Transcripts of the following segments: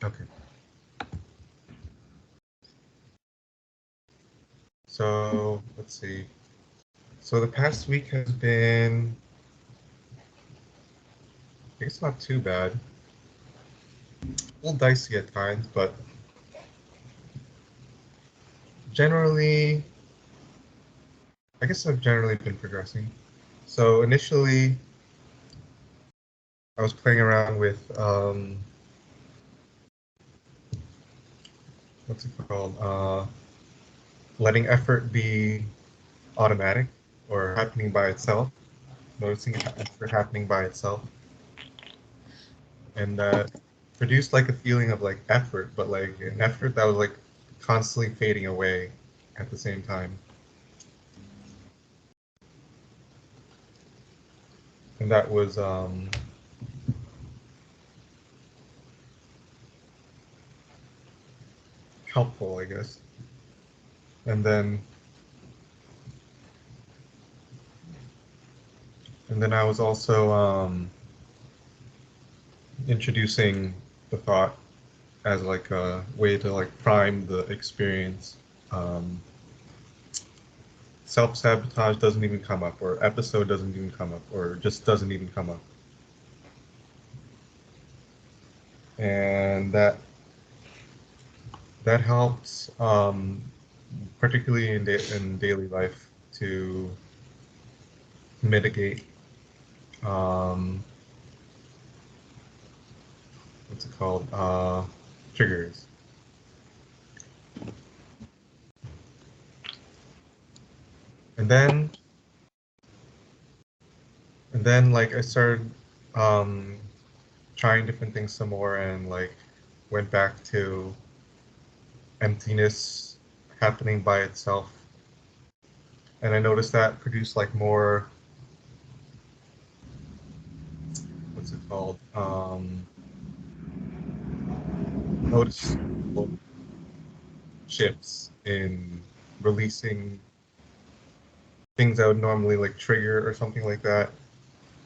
Okay. So let's see. So the past week has been, I guess, not too bad. A little dicey at times, but generally, I guess I've generally been progressing. So initially, I was playing around with what's it called? Letting effort be automatic or happening by itself. Noticing effort happening by itself, and that produced like a feeling of like effort, but like an effort that was like constantly fading away at the same time. And that was helpful, I guess. And then I was also introducing the thought as like a way to like prime the experience. Um, Self-sabotage doesn't even come up, or episode doesn't even come up, or just doesn't even come up. And that helps, particularly in daily life, to mitigate um, what's it called, triggers. And then like I started um, trying different things some more, and like went back to emptiness happening by itself. And I noticed that produced like more, what's it called, noticeable shifts in releasing things that would normally like trigger or something like that.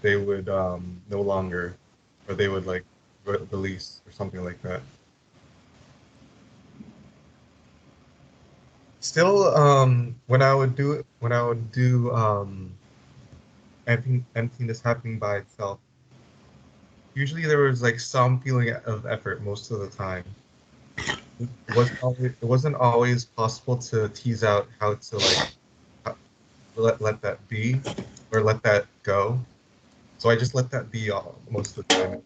They would no longer, or they would like release or something like that. Still, when I would do it, when I would do emptiness happening by itself, usually there was like some feeling of effort most of the time. It wasn't always possible to tease out how to like let that be or let that go. So I just let that be all most of the time.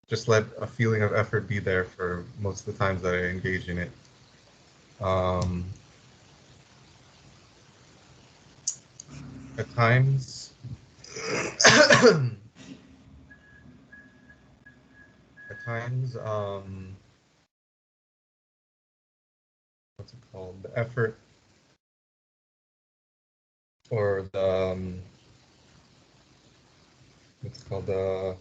Just let a feeling of effort be there for most of the times that I engage in it. Um, at times, at times, what's it called? The effort or the what's it called? The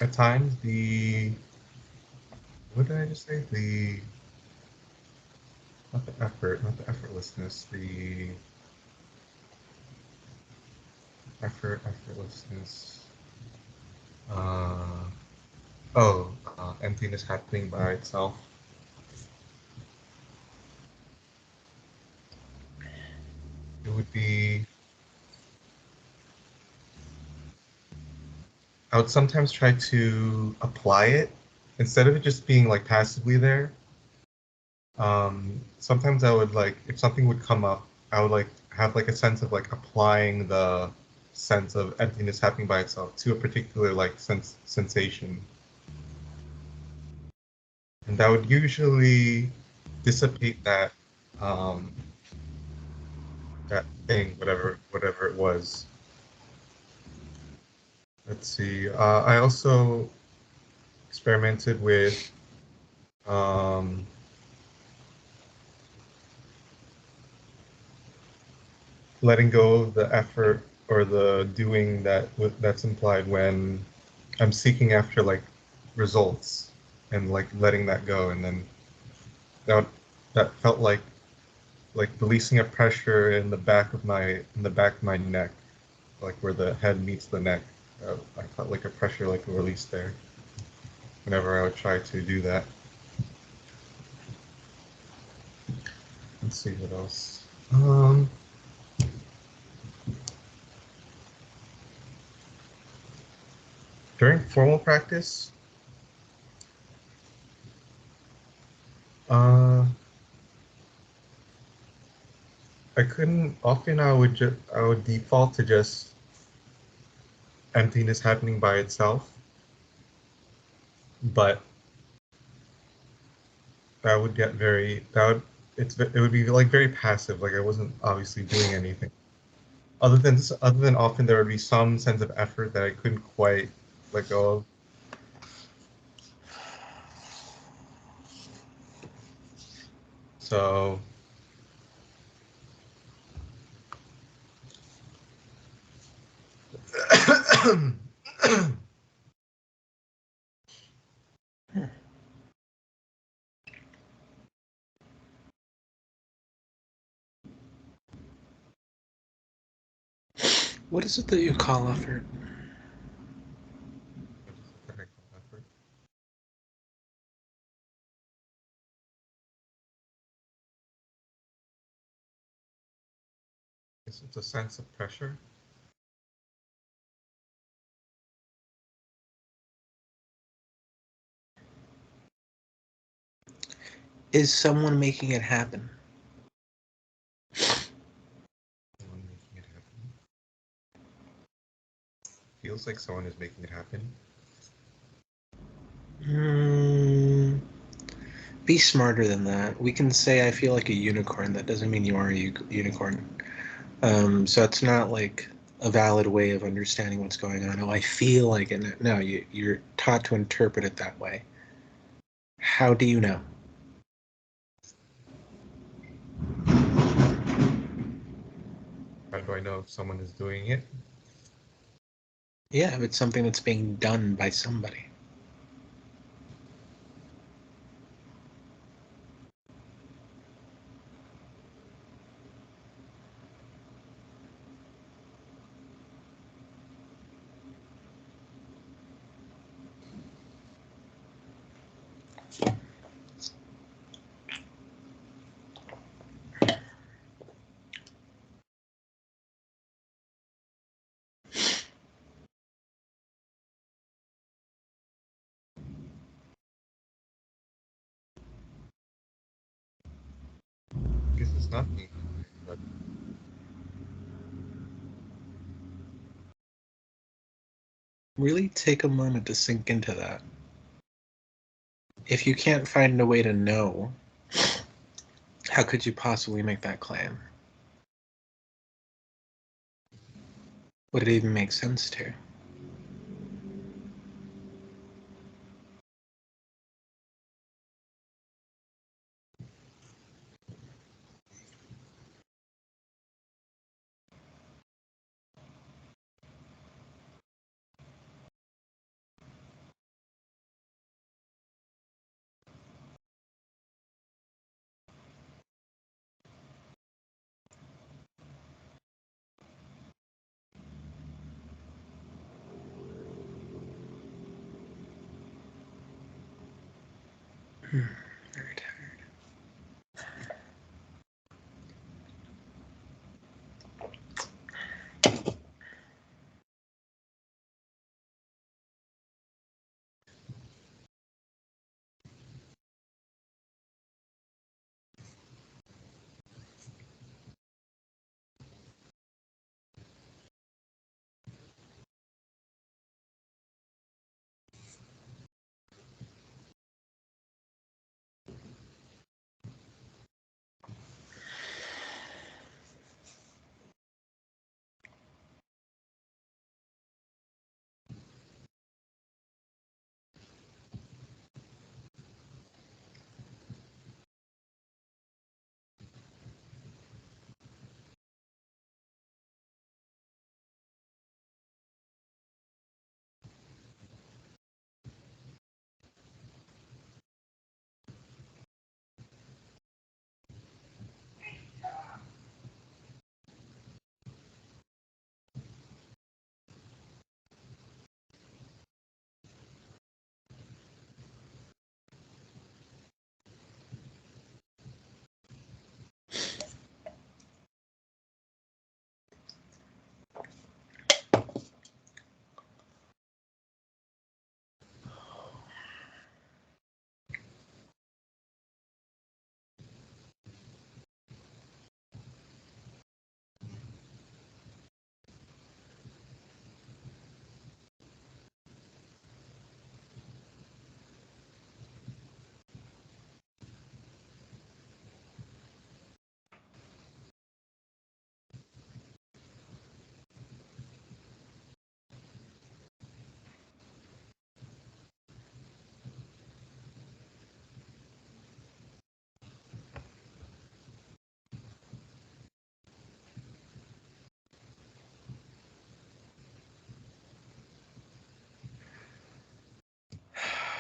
at times the what did I just say? The not the effort, not the effortlessness. The effortlessness. Uh, emptiness happening by itself. It would be. I would sometimes try to apply it instead of it just being like passively there. Sometimes I would like if something would come up, I would like have like a sense of like applying the sense of emptiness happening by itself to a particular like sensation, and that would usually dissipate um, that thing, whatever it was. Let's see. I also experimented with um, letting go of the effort or the doing that's implied when I'm seeking after like results and like letting that go, and then that that felt like releasing a pressure in the back of my neck, like where the head meets the neck. I felt like a pressure, like a release there. Whenever I would try to do that. Let's see what else. During formal practice, uh, I couldn't. Often, I would default to just emptiness happening by itself, but that would get very that would it would be like very passive. Like I wasn't obviously doing anything. Other than often there would be some sense of effort that I couldn't quite let go of. So What is it that you call effort? it's a sense of pressure. Is someone making it happen? Someone making it happen. Feels like someone is making it happen. Be smarter than that. We can say I feel like a unicorn. That doesn't mean you are a unicorn. So it's not like a valid way of understanding what's going on. Oh, I feel like it. No, you're taught to interpret it that way. How do you know? How do I know if someone is doing it? Yeah, if it's something that's being done by somebody. I guess it's not me, but Really take a moment to sink into that. If you can't find a way to know, how could you possibly make that claim? Would it even make sense to? Very tired.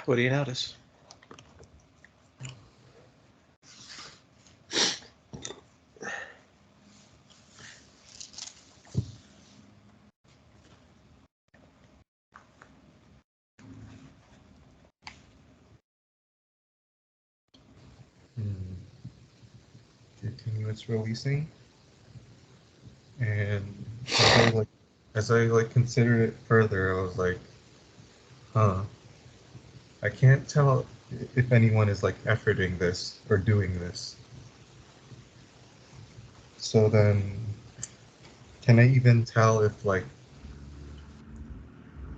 What do you notice? Continuous releasing. And as I considered it further, I was like, huh, I can't tell if anyone is like efforting this or doing this. So then, can I even tell if like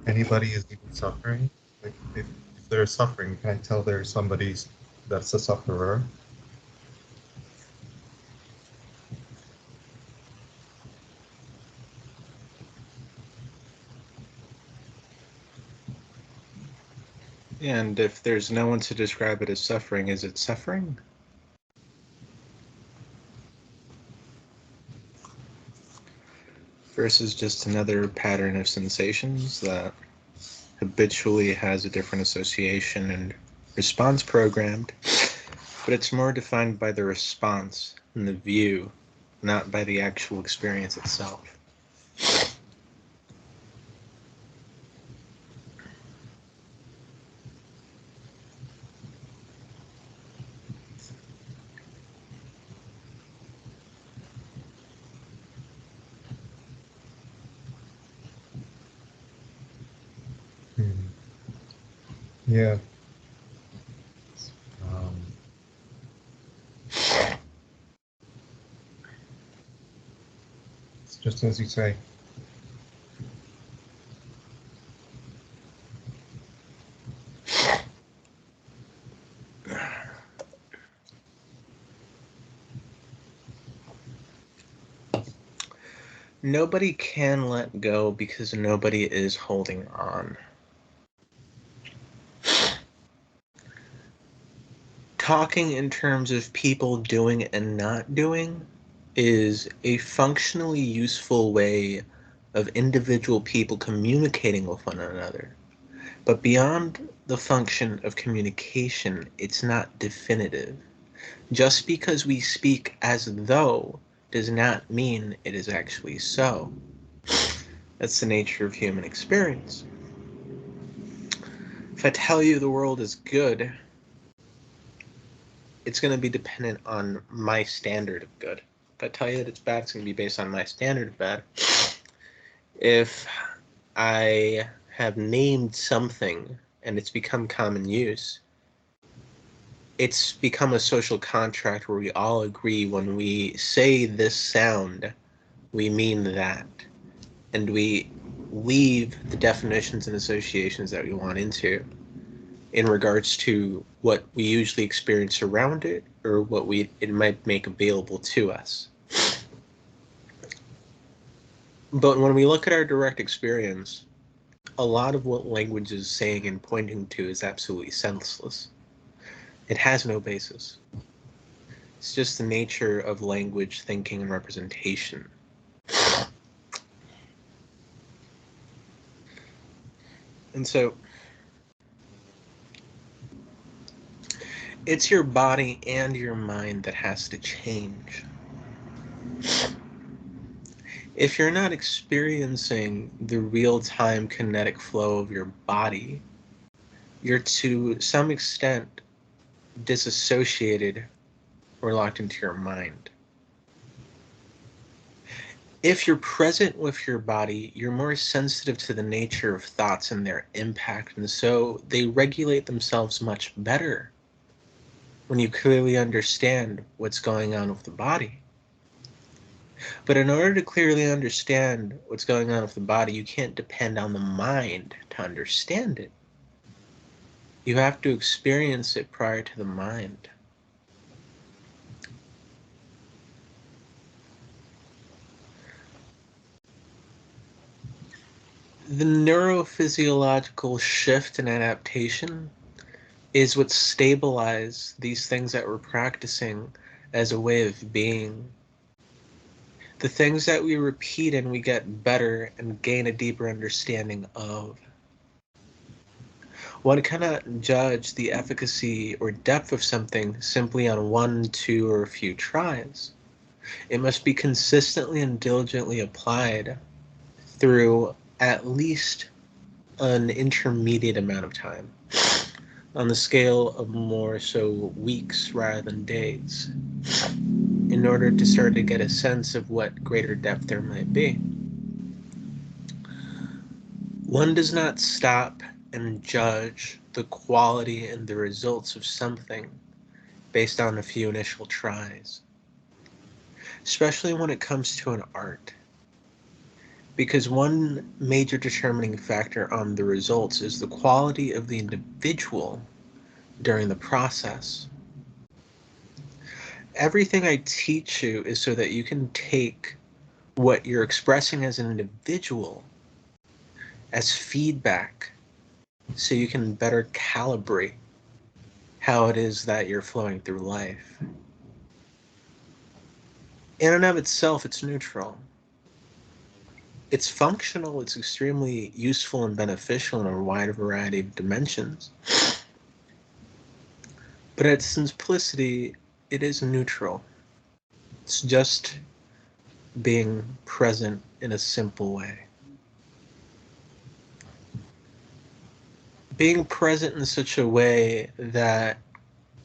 anybody is even suffering? Like if they're suffering, can I tell there's somebody that's a sufferer? And if there's no one to describe it as suffering, is it suffering? Versus just another pattern of sensations that habitually has a different association and response programmed, but it's more defined by the response and the view, not by the actual experience itself. Yeah. It's just as you say. Nobody can let go because nobody is holding on. Talking in terms of people doing and not doing is a functionally useful way of individual people communicating with one another. But beyond the function of communication, it's not definitive. Just because we speak as though does not mean it is actually so. That's the nature of human experience. If I tell you the world is good, it's going to be dependent on my standard of good. If I tell you that it's bad, it's going to be based on my standard of bad. If I have named something and it's become common use, it's become a social contract where we all agree when we say this sound, we mean that. And we leave the definitions and associations that we want into in regards to what we usually experience around it or what it might make available to us. But when we look at our direct experience, a lot of what language is saying and pointing to is absolutely senseless. It has no basis. It's just the nature of language, thinking, and representation. And so it's your body and your mind that has to change. If you're not experiencing the real-time kinetic flow of your body, you're to some extent disassociated or locked into your mind. If you're present with your body, you're more sensitive to the nature of thoughts and their impact, and so they regulate themselves much better when you clearly understand what's going on with the body. But in order to clearly understand what's going on with the body, you can't depend on the mind to understand it. You have to experience it prior to the mind. The neurophysiological shift and adaptation is what stabilizes these things that we're practicing as a way of being. The things that we repeat and we get better and gain a deeper understanding of. One cannot judge the efficacy or depth of something simply on one, two, or a few tries. It must be consistently and diligently applied through at least an intermediate amount of time, on the scale of more so weeks rather than days, in order to start to get a sense of what greater depth there might be. One does not stop and judge the quality and the results of something based on a few initial tries, especially when it comes to an art. Because one major determining factor on the results is the quality of the individual during the process. Everything I teach you is so that you can take what you're expressing as an individual as feedback, so you can better calibrate how it is that you're flowing through life. In and of itself, it's neutral. It's functional, it's extremely useful and beneficial in a wide variety of dimensions. But at simplicity, it is neutral. It's just being present in a simple way. Being present in such a way that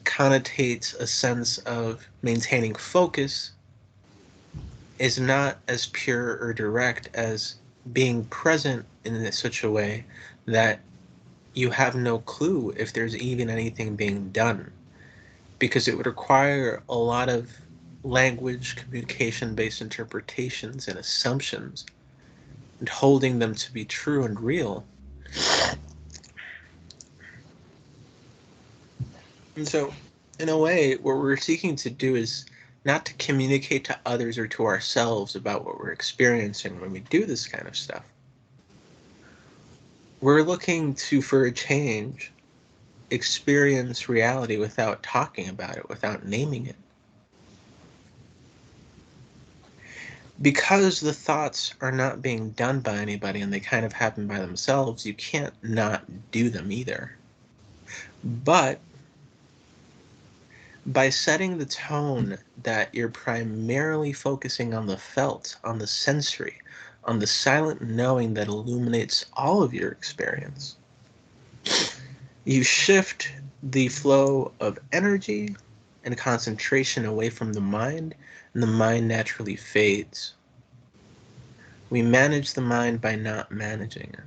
connotates a sense of maintaining focus is not as pure or direct as being present in such a way that you have no clue if there's even anything being done, because it would require a lot of language, communication-based interpretations and assumptions, and holding them to be true and real. And so, in a way, what we're seeking to do is not to communicate to others or to ourselves about what we're experiencing when we do this kind of stuff. We're looking to, for a change, experience reality without talking about it, without naming it. Because the thoughts are not being done by anybody and they kind of happen by themselves, you can't not do them either. But by setting the tone that you're primarily focusing on the felt, on the sensory, on the silent knowing that illuminates all of your experience, you shift the flow of energy and concentration away from the mind, and the mind naturally fades. We manage the mind by not managing it.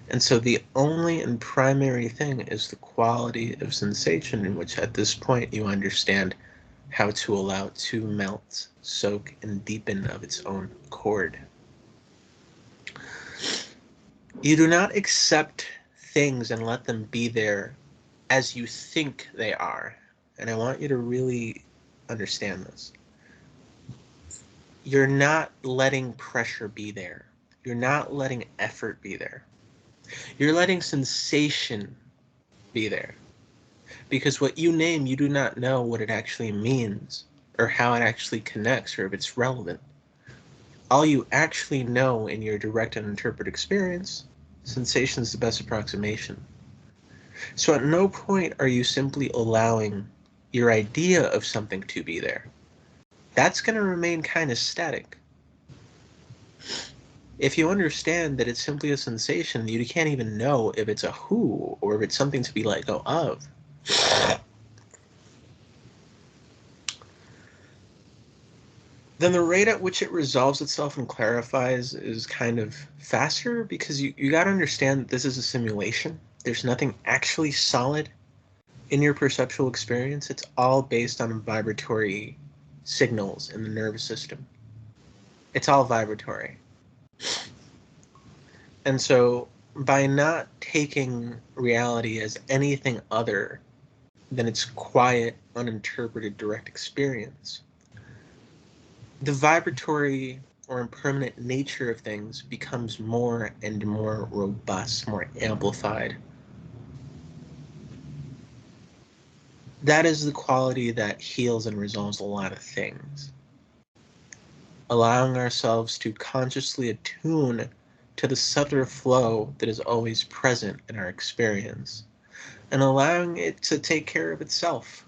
And so the only and primary thing is the quality of sensation, in which at this point you understand how to allow it to melt, soak, and deepen of its own accord. You do not accept things and let them be there as you think they are. And I want you to really understand this. You're not letting pressure be there. You're not letting effort be there. You're letting sensation be there. Because what you name, you do not know what it actually means, or how it actually connects, or if it's relevant. All you actually know in your direct and interpret experience, sensation is the best approximation. So at no point are you simply allowing your idea of something to be there. That's going to remain kind of static. If you understand that it's simply a sensation, you can't even know if it's a who or if it's something to be let go of. Then the rate at which it resolves itself and clarifies is kind of faster, because you got to understand that this is a simulation. There's nothing actually solid in your perceptual experience. It's all based on vibratory signals in the nervous system. It's all vibratory. And so by not taking reality as anything other than its quiet, uninterpreted direct experience, the vibratory or impermanent nature of things becomes more and more robust, more amplified. That is the quality that heals and resolves a lot of things. Allowing ourselves to consciously attune to the subtler flow that is always present in our experience, and allowing it to take care of itself.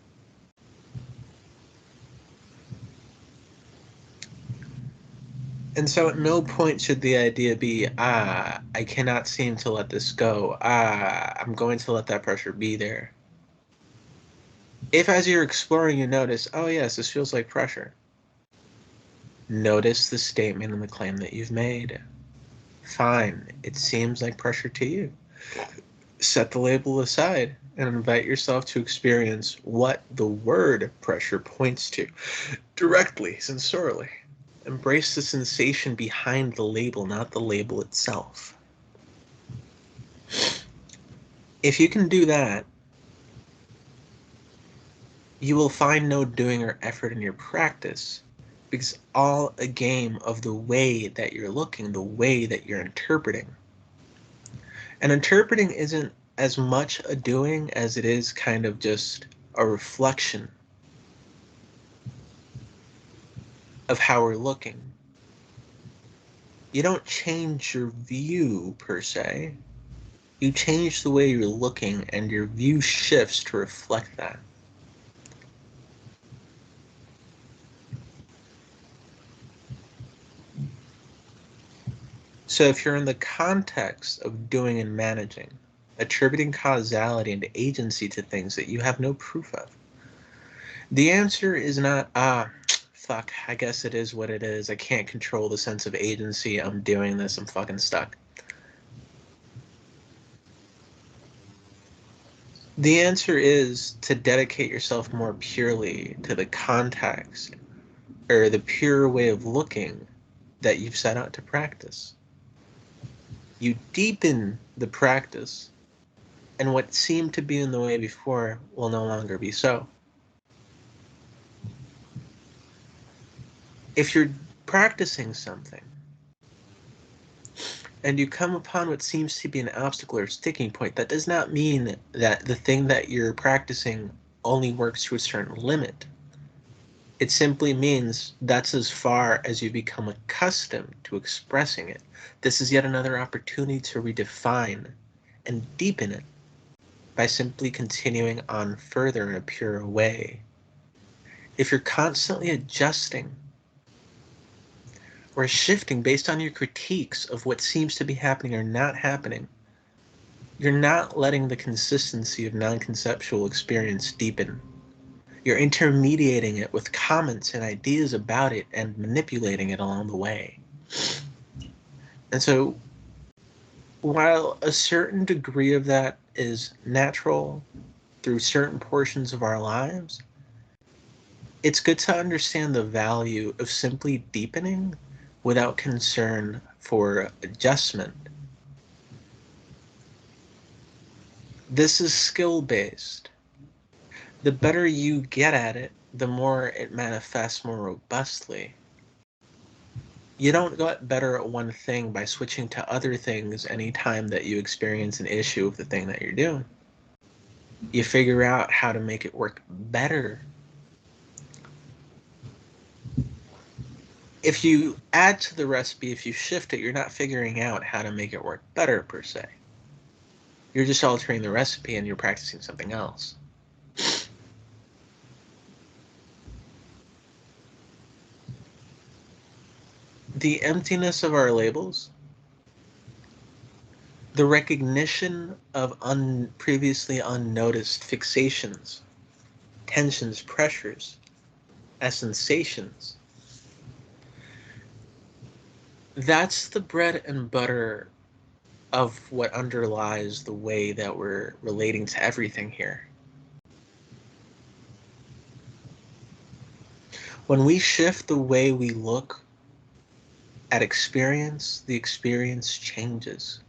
And so at no point should the idea be, I cannot seem to let this go. I'm going to let that pressure be there. If as you're exploring you notice, oh yes, this feels like pressure, notice the statement and the claim that you've made. Fine, it seems like pressure to you. Set the label aside and invite yourself to experience what the word pressure points to, directly, sensorially. Embrace the sensation behind the label, not the label itself. If you can do that, you will find no doing or effort in your practice, because it's all a game of the way that you're looking, the way that you're interpreting. And interpreting isn't as much a doing as it is kind of just a reflection of how we're looking. You don't change your view per se. You change the way you're looking, and your view shifts to reflect that. So if you're in the context of doing and managing, attributing causality and agency to things that you have no proof of, the answer is not, fuck, I guess it is what it is. I can't control the sense of agency. I'm doing this. I'm fucking stuck. The answer is to dedicate yourself more purely to the context, or the pure way of looking that you've set out to practice. You deepen the practice, and what seemed to be in the way before will no longer be so. If you're practicing something and you come upon what seems to be an obstacle or sticking point, that does not mean that the thing that you're practicing only works to a certain limit. It simply means that's as far as you become accustomed to expressing it. This is yet another opportunity to redefine and deepen it by simply continuing on further in a pure way. If you're constantly adjusting or shifting based on your critiques of what seems to be happening or not happening, you're not letting the consistency of non-conceptual experience deepen. You're intermediating it with comments and ideas about it and manipulating it along the way. And so, while a certain degree of that is natural through certain portions of our lives, it's good to understand the value of simply deepening without concern for adjustment. This is skill-based. The better you get at it, the more it manifests more robustly. You don't get better at one thing by switching to other things anytime that you experience an issue with the thing that you're doing. You figure out how to make it work better. If you add to the recipe, if you shift it, you're not figuring out how to make it work better per se. You're just altering the recipe and you're practicing something else. The emptiness of our labels, the recognition of previously unnoticed fixations, tensions, pressures, as sensations, that's the bread and butter of what underlies the way that we're relating to everything here. When we shift the way we look at experience, the experience changes.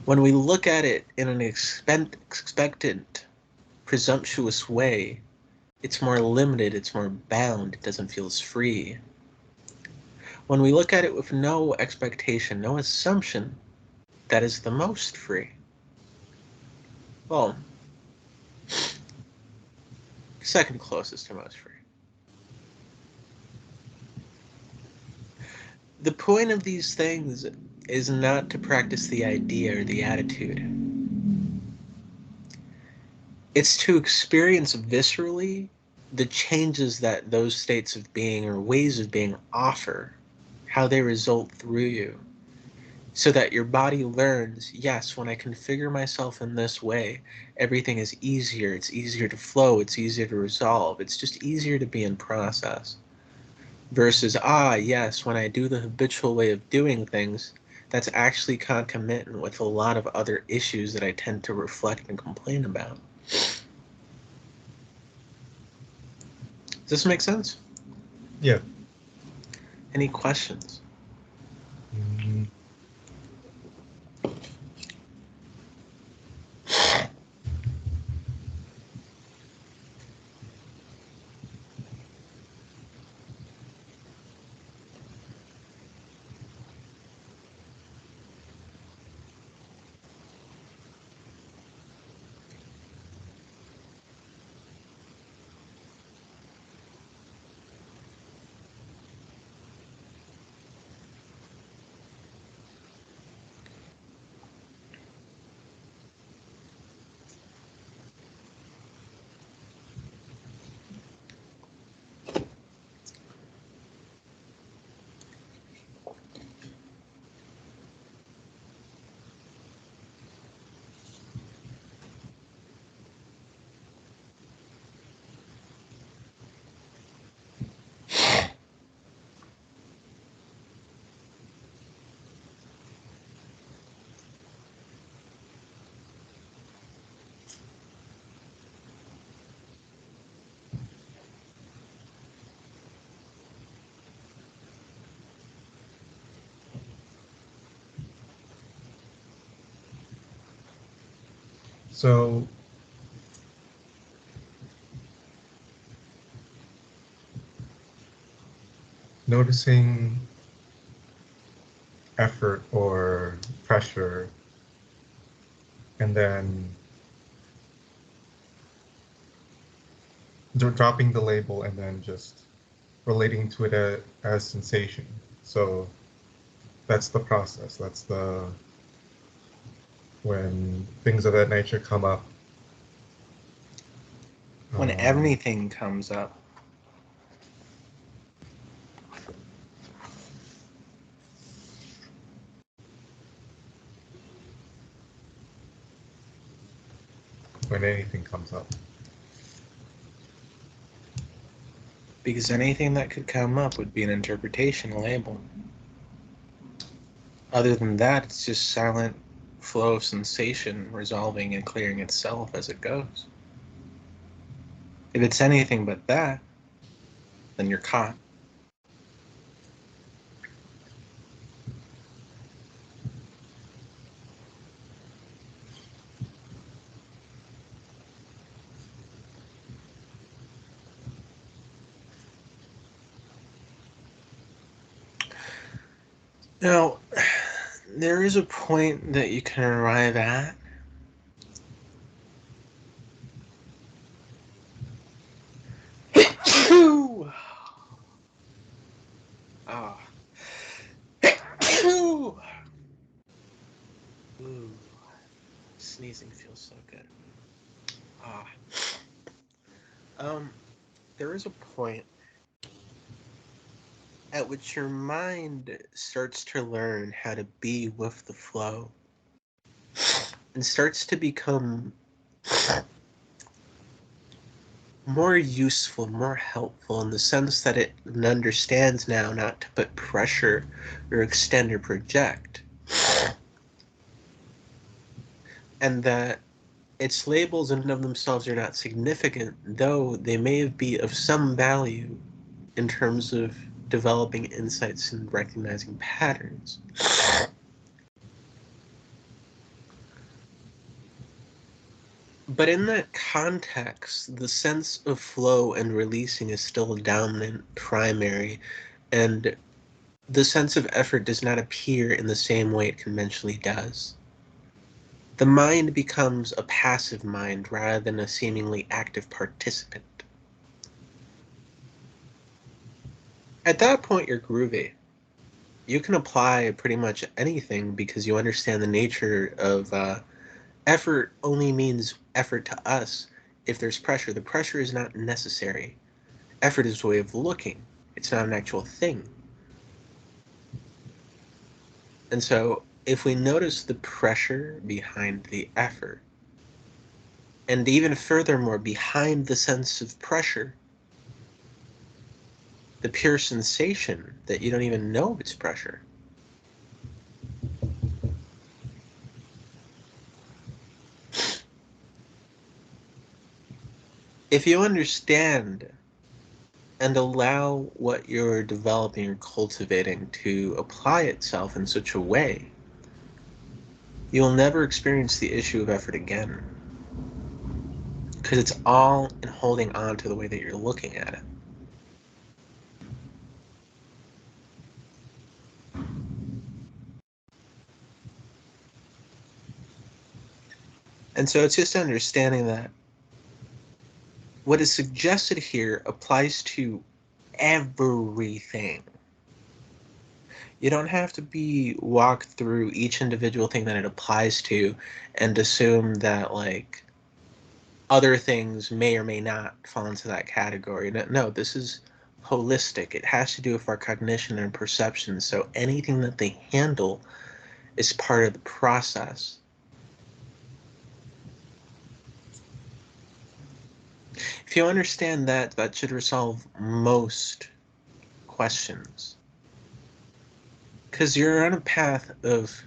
When we look at it in an expectant, presumptuous way, it's more limited, it's more bound, it doesn't feel as free. When we look at it with no expectation, no assumption, that is the most free. Well, second closest to most free. The point of these things is not to practice the idea or the attitude. It's to experience viscerally the changes that those states of being or ways of being offer, how they result through you, so that your body learns, yes, when I configure myself in this way, everything is easier. It's easier to flow. It's easier to resolve. It's just easier to be in process. Versus, yes, when I do the habitual way of doing things, that's actually concomitant with a lot of other issues that I tend to reflect and complain about. Does this make sense? Yeah. Any questions? Mm, So noticing effort or pressure, and then dropping the label, and then just relating to it as sensation. So that's the process. That's the when things of that nature come up. When everything comes up. When anything comes up. Because anything that could come up would be an interpretation, a label. Other than that, it's just silent flow of sensation resolving and clearing itself as it goes. If it's anything but that, then you're caught. Now, there is a point that you can arrive at. Ah. Ooh. Sneezing feels so good. Ah. There is a point at which your mind starts to learn how to be with the flow and starts to become more useful, more helpful in the sense that it understands now not to put pressure or extend or project. And that its labels in and of themselves are not significant, though they may be of some value in terms of developing insights and recognizing patterns. But in that context, the sense of flow and releasing is still dominant, primary, and the sense of effort does not appear in the same way it conventionally does. The mind becomes a passive mind rather than a seemingly active participant. At that point, you're groovy. you can apply pretty much anything because you understand the nature of effort only means effort to us if there's pressure. The pressure is not necessary. Effort is a way of looking. It's not an actual thing. And so if we notice the pressure behind the effort, and even furthermore, behind the sense of pressure, the pure sensation that you don't even know it's pressure. If you understand and allow what you're developing or cultivating to apply itself in such a way, you'll never experience the issue of effort again. Because it's all in holding on to the way that you're looking at it. And so it's just understanding that what is suggested here applies to everything. You don't have to be walked through each individual thing that it applies to and assume that like other things may or may not fall into that category. No, this is holistic. It has to do with our cognition and perception. So anything that they handle is part of the process. If you understand that, that should resolve most questions. Because you're on a path of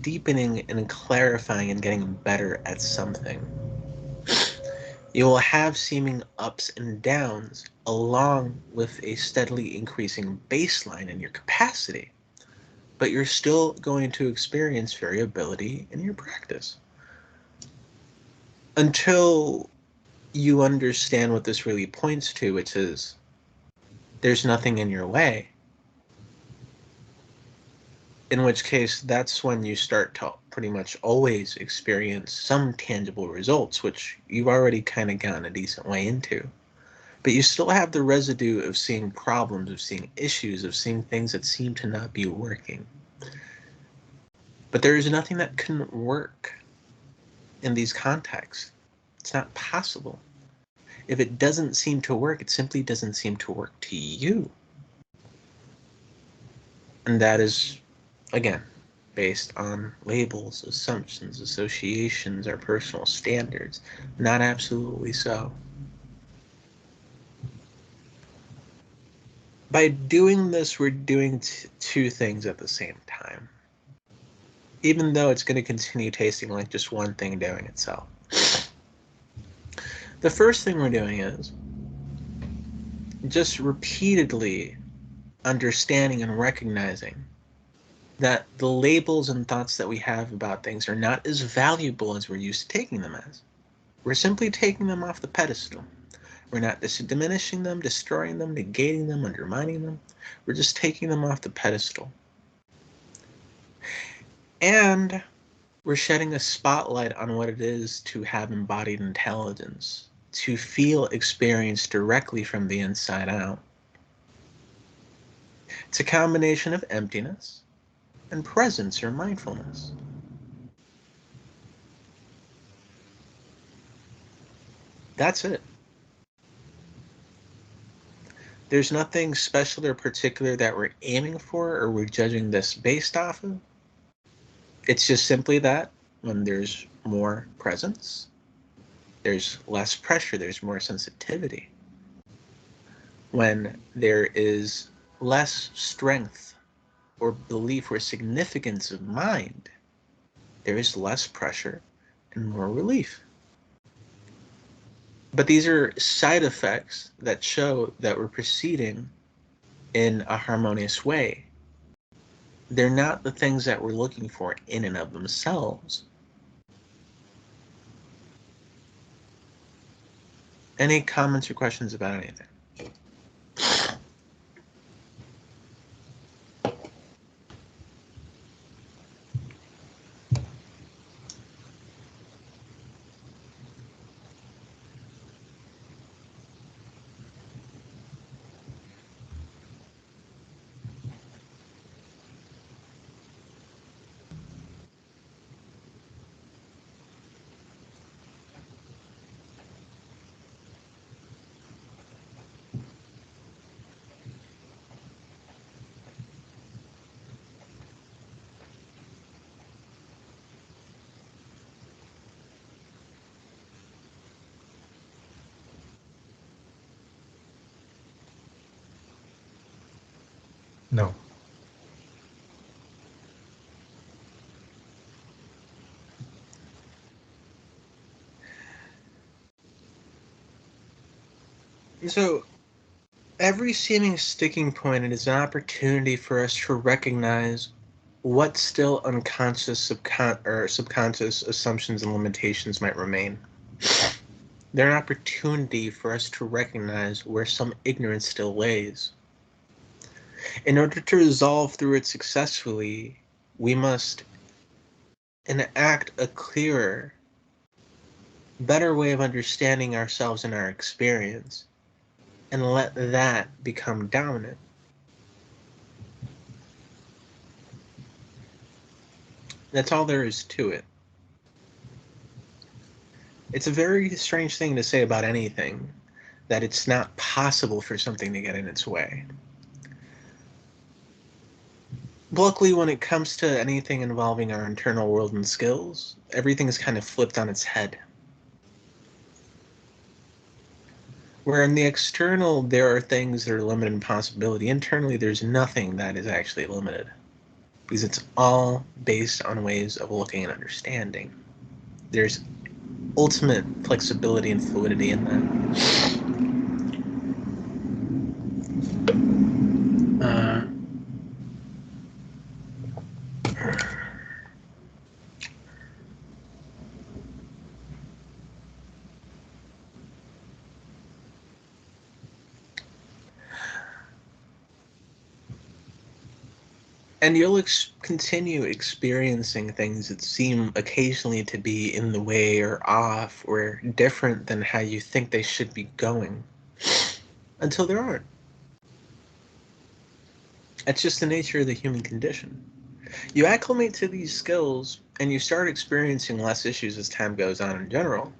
deepening and clarifying and getting better at something. You will have seeming ups and downs along with a steadily increasing baseline in your capacity, but you're still going to experience variability in your practice. Until you understand what this really points to, which is there's nothing in your way, in which case that's when you start to pretty much always experience some tangible results, which you've already kind of gotten a decent way into. But you still have the residue of seeing problems, of seeing issues, of seeing things that seem to not be working. But there is nothing that can work in these contexts. It's not possible. If it doesn't seem to work, it simply doesn't seem to work to you. And that is, again, based on labels, assumptions, associations, our personal standards. Not absolutely so. By doing this, we're doing two things at the same time. Even though it's going to continue tasting like just one thing doing itself. The first thing we're doing is just repeatedly understanding and recognizing that the labels and thoughts that we have about things are not as valuable as we're used to taking them as. We're simply taking them off the pedestal. We're not diminishing them, destroying them, negating them, undermining them. We're just taking them off the pedestal. And we're shedding a spotlight on what it is to have embodied intelligence, to feel experience directly from the inside out. It's a combination of emptiness and presence or mindfulness. That's it. There's nothing special or particular that we're aiming for or we're judging this based off of. It's just simply that when there's more presence, there's less pressure, there's more sensitivity. When there is less strength or belief or significance of mind, there is less pressure and more relief. But these are side effects that show that we're proceeding in a harmonious way. They're not the things that we're looking for in and of themselves. Any comments or questions about anything? No. So every seeming sticking point is an opportunity for us to recognize what still unconscious or subconscious assumptions and limitations might remain. They're an opportunity for us to recognize where some ignorance still lays. In order to resolve through it successfully, we must enact a clearer, better way of understanding ourselves and our experience, and let that become dominant. That's all there is to it. It's a very strange thing to say about anything, that it's not possible for something to get in its way. Luckily, when it comes to anything involving our internal world and skills, everything is kind of flipped on its head. Where in the external, there are things that are limited in possibility, internally, there's nothing that is actually limited. Because it's all based on ways of looking and understanding. There's ultimate flexibility and fluidity in that. And you'll continue experiencing things that seem occasionally to be in the way or off or different than how you think they should be going until there aren't. That's just the nature of the human condition. You acclimate to these skills and you start experiencing less issues as time goes on in general,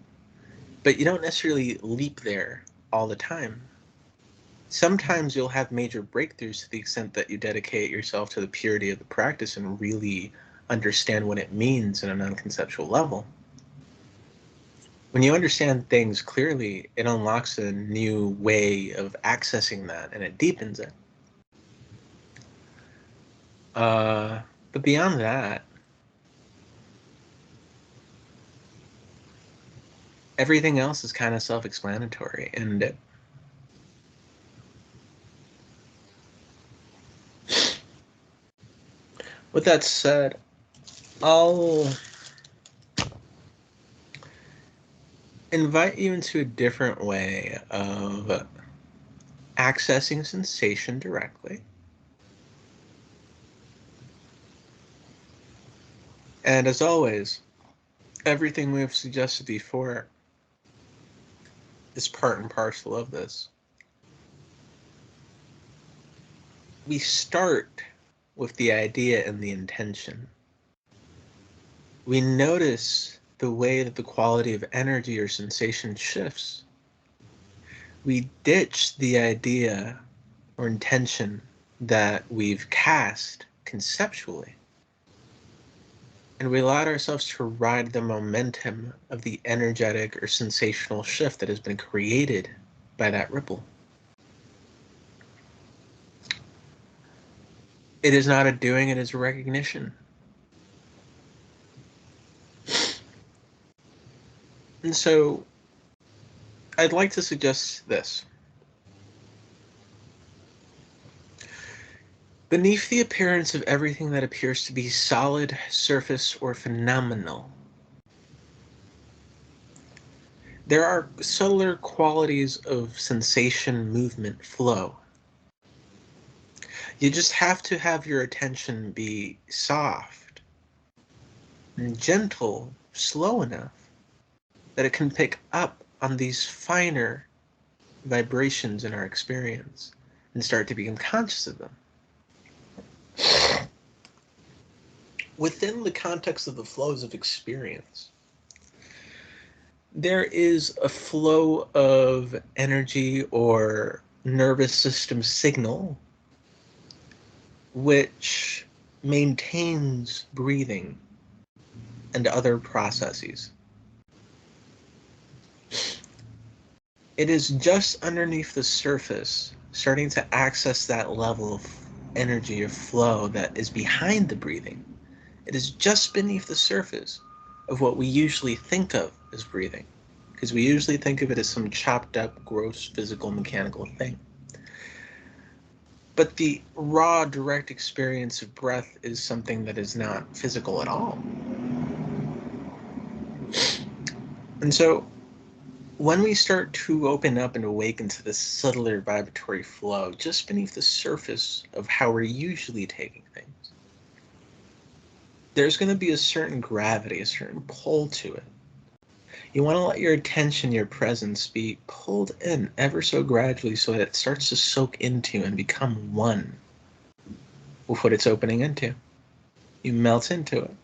but you don't necessarily leap there all the time. Sometimes you'll have major breakthroughs to the extent that you dedicate yourself to the purity of the practice and really understand what it means in a non-conceptual level. When you understand things clearly, it unlocks a new way of accessing that and it deepens it. But beyond that, everything else is kind of self-explanatory. And with that said, I'll invite you into a different way of accessing sensation directly. And as always, everything we've suggested before is part and parcel of this. We start with the idea and the intention. We notice the way that the quality of energy or sensation shifts. We ditch the idea or intention that we've cast conceptually. And we allow ourselves to ride the momentum of the energetic or sensational shift that has been created by that ripple. It is not a doing, it is a recognition. And so I'd like to suggest this. Beneath the appearance of everything that appears to be solid, surface, or phenomenal, there are subtler qualities of sensation, movement, flow. You just have to have your attention be soft and gentle, slow enough that it can pick up on these finer vibrations in our experience and start to become conscious of them. Within the context of the flows of experience, there is a flow of energy or nervous system signal which maintains breathing and other processes. It is just underneath the surface, starting to access that level of energy or flow that is behind the breathing. It is just beneath the surface of what we usually think of as breathing, because we usually think of it as some chopped up, gross, physical, mechanical thing. But the raw, direct experience of breath is something that is not physical at all. And so when we start to open up and awaken to this subtler vibratory flow just beneath the surface of how we're usually taking things, there's going to be a certain gravity, a certain pull to it. You want to let your attention, your presence be pulled in ever so gradually so that it starts to soak into and become one with what it's opening into. You melt into it.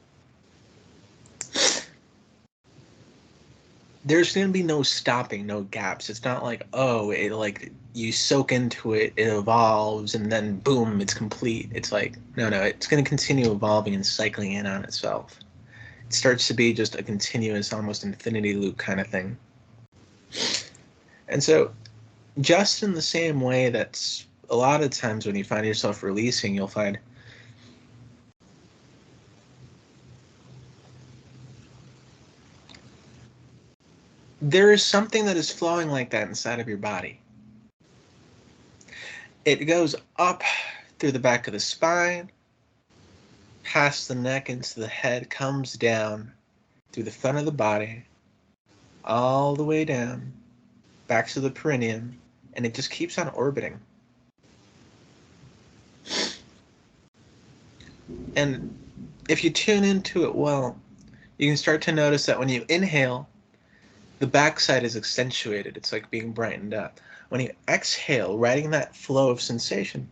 There's going to be no stopping, no gaps. It's not like, oh, it like you soak into it, it evolves, and then boom, it's complete. It's like, no, it's going to continue evolving and cycling in on itself. It starts to be just a continuous, almost infinity loop kind of thing. And so, just in the same way that a lot of times when you find yourself releasing, you'll find there is something that is flowing like that inside of your body. It goes up through the back of the spine, past the neck into the head, comes down through the front of the body, all the way down, back to the perineum, and it just keeps on orbiting. And if you tune into it well, you can start to notice that when you inhale, the backside is accentuated. It's like being brightened up. When you exhale, riding that flow of sensation,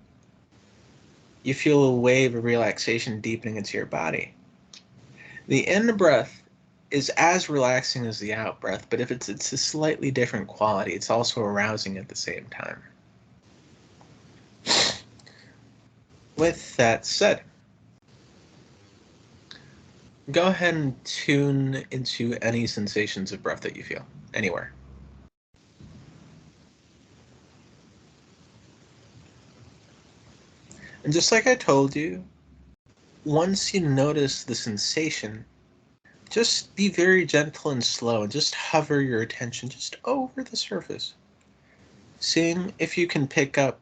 you feel a wave of relaxation deepening into your body. The in breath is as relaxing as the out breath, but if it's a slightly different quality, it's also arousing at the same time. With that said, go ahead and tune into any sensations of breath that you feel, anywhere. And just like I told you, once you notice the sensation, just be very gentle and slow and just hover your attention just over the surface, seeing if you can pick up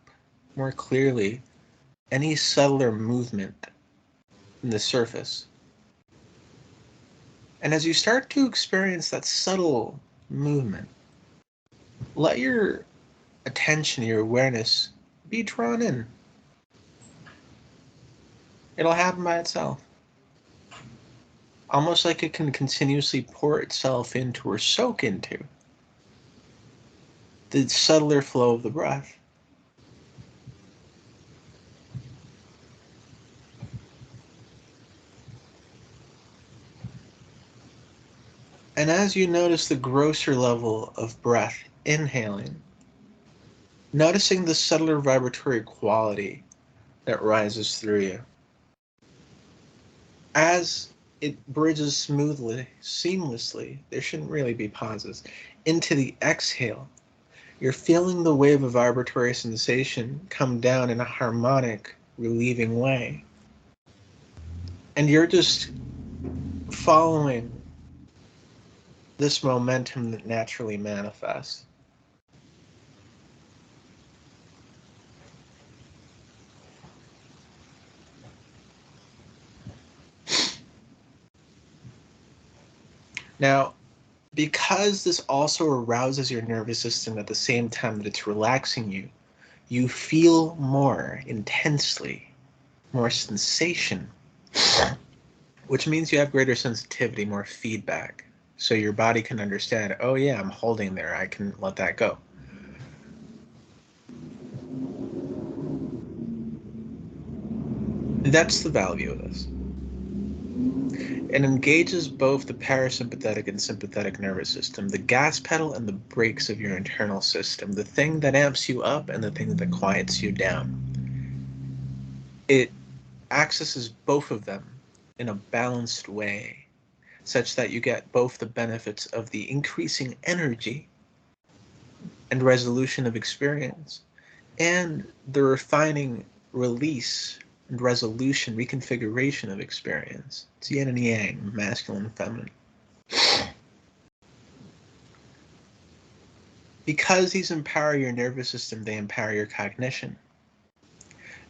more clearly any subtler movement in the surface. And as you start to experience that subtle movement, let your attention, your awareness be drawn in. It'll happen by itself. Almost like it can continuously pour itself into or soak into the subtler flow of the breath. And as you notice the grosser level of breath, inhaling, noticing the subtler vibratory quality that rises through you. As it bridges smoothly, seamlessly, there shouldn't really be pauses, into the exhale, you're feeling the wave of vibratory sensation come down in a harmonic, relieving way. And you're just following this momentum that naturally manifests. Now, because this also arouses your nervous system at the same time that it's relaxing you, you feel more intensely, more sensation, which means you have greater sensitivity, more feedback. So your body can understand, oh yeah, I'm holding there, I can let that go. That's the value of this. It engages both the parasympathetic and sympathetic nervous system, the gas pedal and the brakes of your internal system, the thing that amps you up and the thing that quiets you down. It accesses both of them in a balanced way, such that you get both the benefits of the increasing energy and resolution of experience and the refining release and resolution, reconfiguration of experience. It's yin and yang, masculine and feminine. Because these empower your nervous system, they empower your cognition.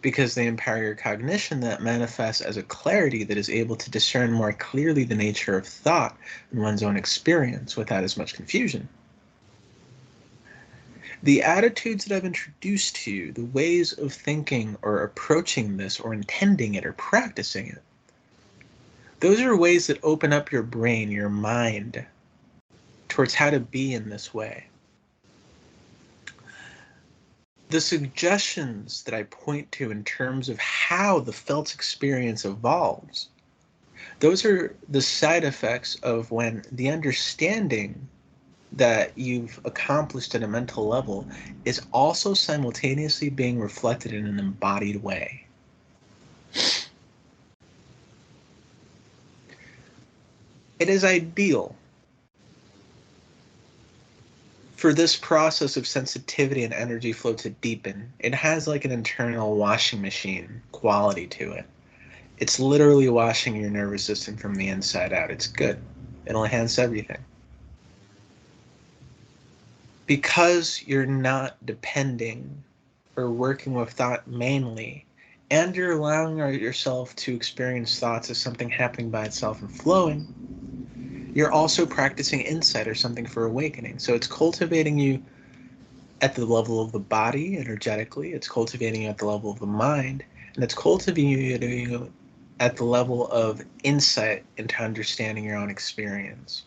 Because they empower your cognition, that manifests as a clarity that is able to discern more clearly the nature of thought and one's own experience without as much confusion. The attitudes that I've introduced to you, the ways of thinking or approaching this or intending it or practicing it, those are ways that open up your brain, your mind, towards how to be in this way. The suggestions that I point to in terms of how the felt experience evolves, those are the side effects of when the understanding that you've accomplished at a mental level is also simultaneously being reflected in an embodied way. It is ideal for this process of sensitivity and energy flow to deepen. It has like an internal washing machine quality to it. It's literally washing your nervous system from the inside out. It's good. It'll enhance everything. Because you're not depending or working with thought mainly, and you're allowing yourself to experience thoughts as something happening by itself and flowing, you're also practicing insight or something for awakening. So it's cultivating you at the level of the body energetically, it's cultivating you at the level of the mind, and it's cultivating you at the level of insight into understanding your own experience.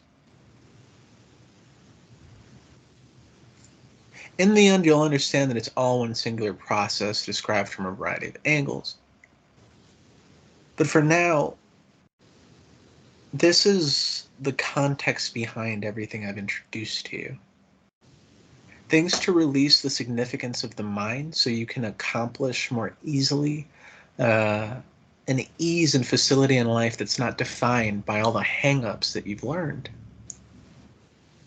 In the end, you'll understand that it's all one singular process described from a variety of angles. But for now, this is the context behind everything I've introduced to you. Things to release the significance of the mind so you can accomplish more easily an ease and facility in life that's not defined by all the hang-ups that you've learned.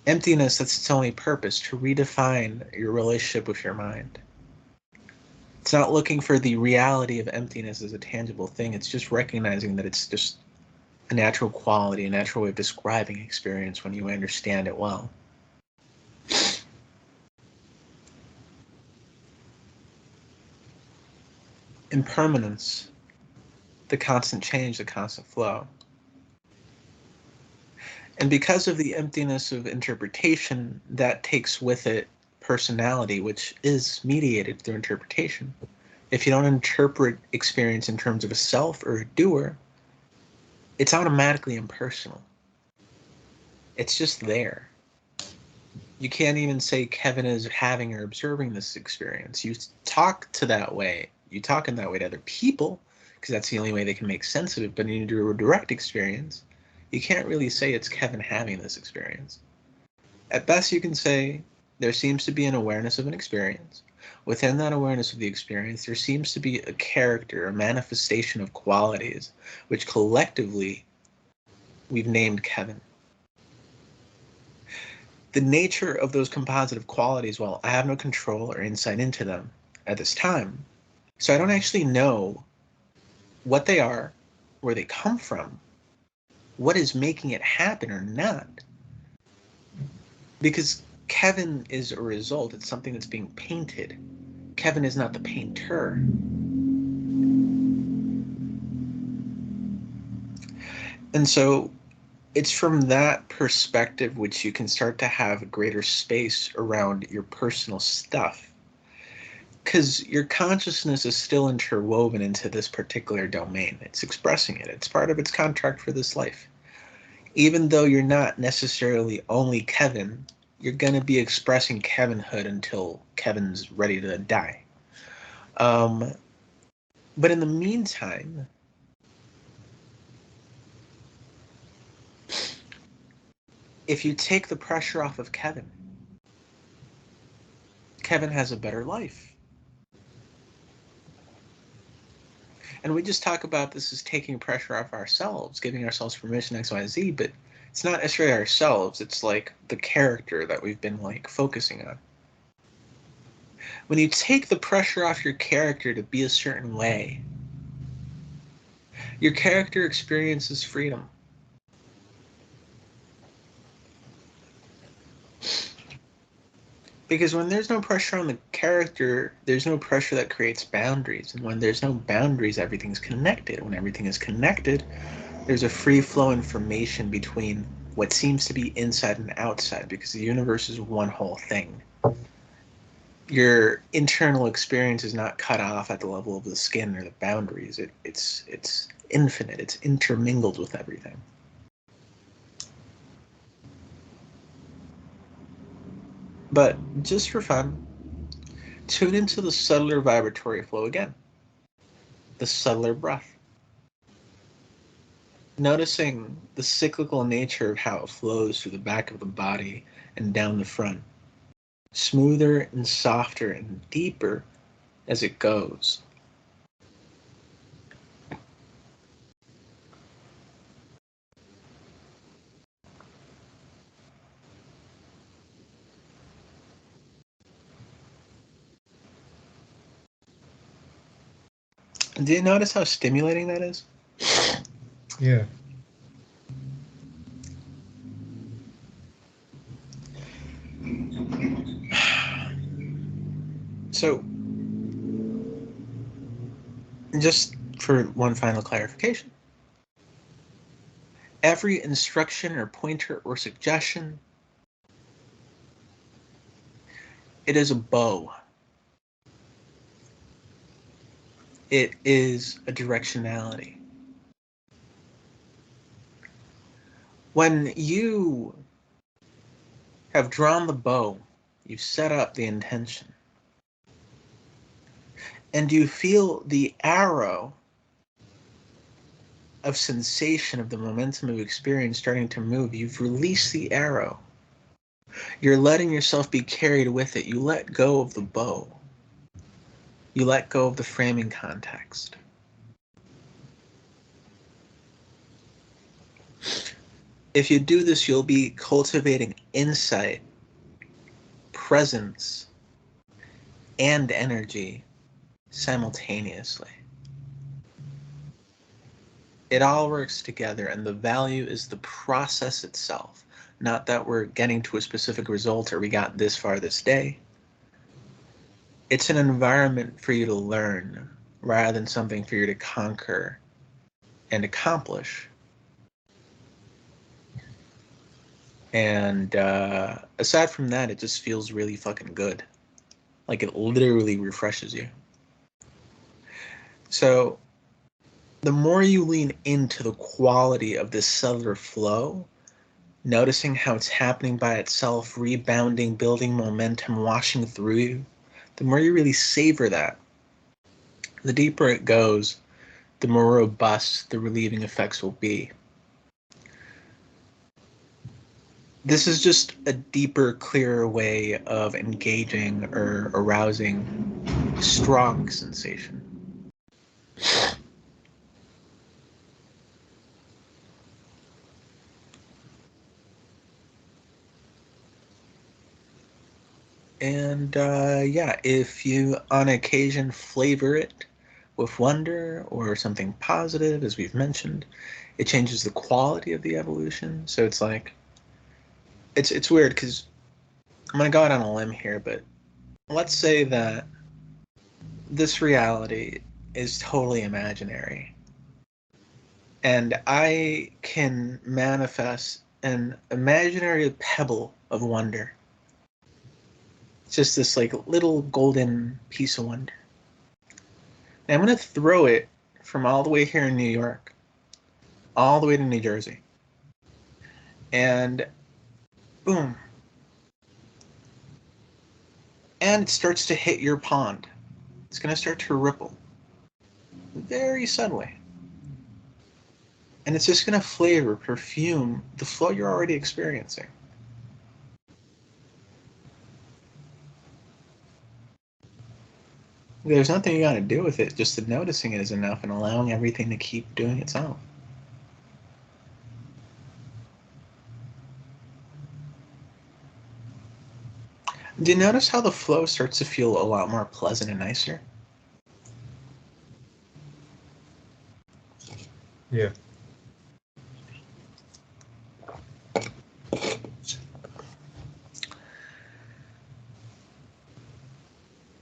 Emptiness, that's its only purpose, to redefine your relationship with your mind. It's not looking for the reality of emptiness as a tangible thing. It's just recognizing that it's just a natural quality, a natural way of describing experience when you understand it well. Impermanence, the constant change, the constant flow. And because of the emptiness of interpretation, that takes with it personality, which is mediated through interpretation. If you don't interpret experience in terms of a self or a doer, it's automatically impersonal. It's just there. You can't even say Kevin is having or observing this experience. You talk to that way. You talk in that way to other people because that's the only way they can make sense of it. But in your direct experience, you can't really say it's Kevin having this experience. At best, you can say there seems to be an awareness of an experience. Within that awareness of the experience, there seems to be a character, a manifestation of qualities, which collectively we've named Kevin. The nature of those compositive qualities, well, I have no control or insight into them at this time. So I don't actually know what they are, where they come from, what is making it happen or not. Because Kevin is a result. It's something that's being painted. Kevin is not the painter. And so it's from that perspective which you can start to have a greater space around your personal stuff. Because your consciousness is still interwoven into this particular domain. It's expressing it. It's part of its contract for this life. Even though you're not necessarily only Kevin, you're going to be expressing Kevinhood until Kevin's ready to die. But in the meantime, if you take the pressure off of Kevin, Kevin has a better life. And we just talk about this as taking pressure off ourselves, giving ourselves permission, X, Y, Z, but it's not necessarily ourselves. It's like the character that we've been like focusing on. When you take the pressure off your character to be a certain way, your character experiences freedom. Because when there's no pressure on the character, there's no pressure that creates boundaries. And when there's no boundaries, everything's connected. When everything is connected, there's a free flow information between what seems to be inside and outside, because the universe is one whole thing. Your internal experience is not cut off at the level of the skin or the boundaries. It's infinite. It's intermingled with everything. But just for fun, tune into the subtler vibratory flow again. The subtler breath. Noticing the cyclical nature of how it flows through the back of the body and down the front. Smoother and softer and deeper as it goes. Do you notice how stimulating that is? Yeah. So, just for one final clarification, every instruction or pointer or suggestion, it is a bow. It is a directionality. When you have drawn the bow, you've set up the intention, and you feel the arrow of sensation of the momentum of experience starting to move, you've released the arrow. You're letting yourself be carried with it. You let go of the bow. You let go of the framing context. If you do this, you'll be cultivating insight, presence, and energy simultaneously. It all works together, and the value is the process itself, not that we're getting to a specific result or we got this far this day. It's an environment for you to learn rather than something for you to conquer and accomplish. And aside from that, it just feels really fucking good. Like it literally refreshes you. So the more you lean into the quality of this subtler flow, noticing how it's happening by itself, rebounding, building momentum, washing through you, the more you really savor that, the deeper it goes, the more robust the relieving effects will be. This is just a deeper, clearer way of engaging or arousing strong sensation. And yeah, if you on occasion flavor it with wonder or something positive, as we've mentioned, it changes the quality of the evolution. So it's like, it's weird because I'm going to go out on a limb here, but let's say that this reality is totally imaginary. And I can manifest an imaginary pebble of wonder. It's just this like little golden piece of wonder. And I'm going to throw it from all the way here in New York, all the way to New Jersey. And boom. And it starts to hit your pond. It's going to start to ripple very subtly. And it's just going to flavor, perfume the flow you're already experiencing. There's nothing you got to do with it. Just the noticing it is enough and allowing everything to keep doing its own. Do you notice how the flow starts to feel a lot more pleasant and nicer? Yeah.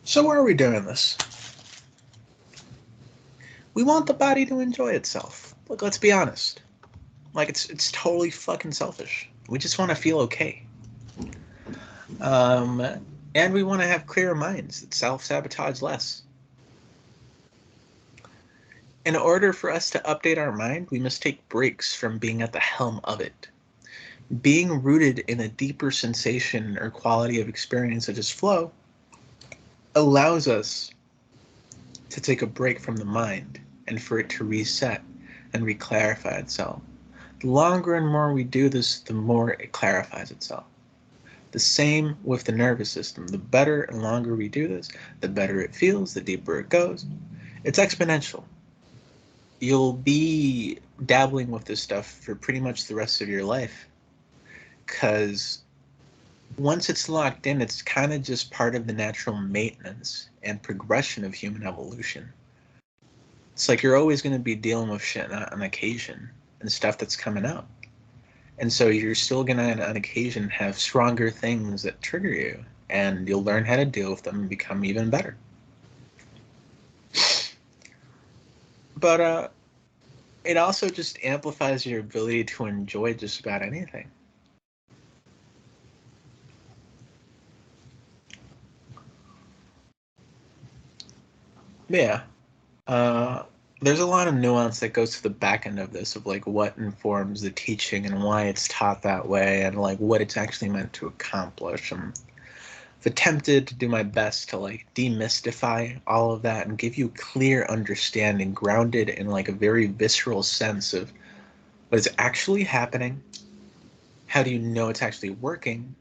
So why are we doing this? We want the body to enjoy itself. Look, let's be honest. Like, it's totally fucking selfish. We just want to feel okay. And we want to have clearer minds that self-sabotage less. In order for us to update our mind, we must take breaks from being at the helm of it. Being rooted in a deeper sensation or quality of experience such as flow allows us to take a break from the mind and for it to reset and reclarify itself. The longer and more we do this, the more it clarifies itself. The same with the nervous system. The better and longer we do this, the better it feels, the deeper it goes. It's exponential. You'll be dabbling with this stuff for pretty much the rest of your life, because once it's locked in, it's kind of just part of the natural maintenance and progression of human evolution. It's like you're always going to be dealing with shit on occasion and stuff that's coming up. And so you're still going to, on occasion, have stronger things that trigger you, and you'll learn how to deal with them and become even better. But it also just amplifies your ability to enjoy just about anything. Yeah. There's a lot of nuance that goes to the back end of this, of like what informs the teaching and why it's taught that way and like what it's actually meant to accomplish. And I've attempted to do my best to like demystify all of that and give you clear understanding grounded in like a very visceral sense of what is actually happening. How do you know it's actually working?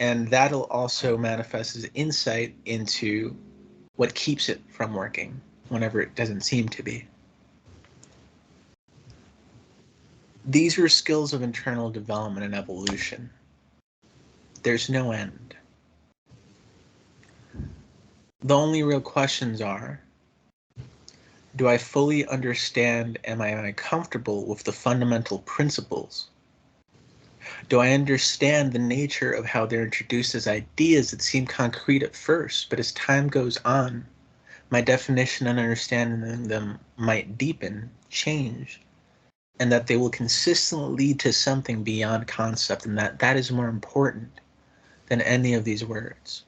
And that'll also manifest as insight into what keeps it from working whenever it doesn't seem to be. These are skills of internal development and evolution. There's no end. The only real questions are, do I fully understand, am I comfortable with the fundamental principles? Do I understand the nature of how they're introduced as ideas that seem concrete at first, but as time goes on, my definition and understanding them might deepen, change, and that they will consistently lead to something beyond concept, and that is more important than any of these words.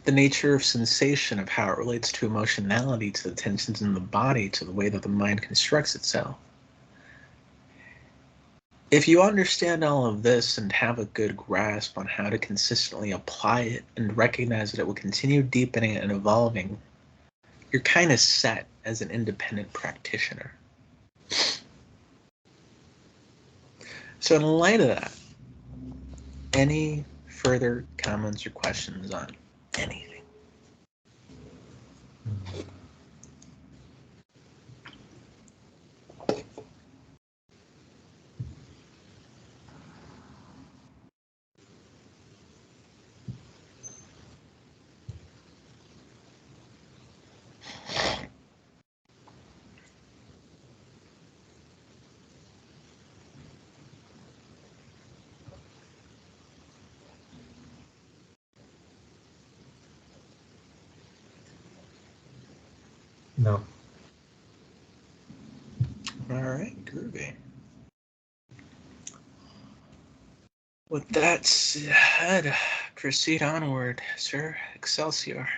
The nature of sensation, of how it relates to emotionality, to the tensions in the body, to the way that the mind constructs itself. If you understand all of this and have a good grasp on how to consistently apply it and recognize that it will continue deepening and evolving, you're kind of set as an independent practitioner. So in light of that, any further comments or questions on anything? No. All right, groovy. With that said, proceed onward, sir. Excelsior.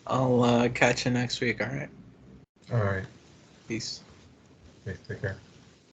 I'll catch you next week, all right? All right. Peace. Okay, take care.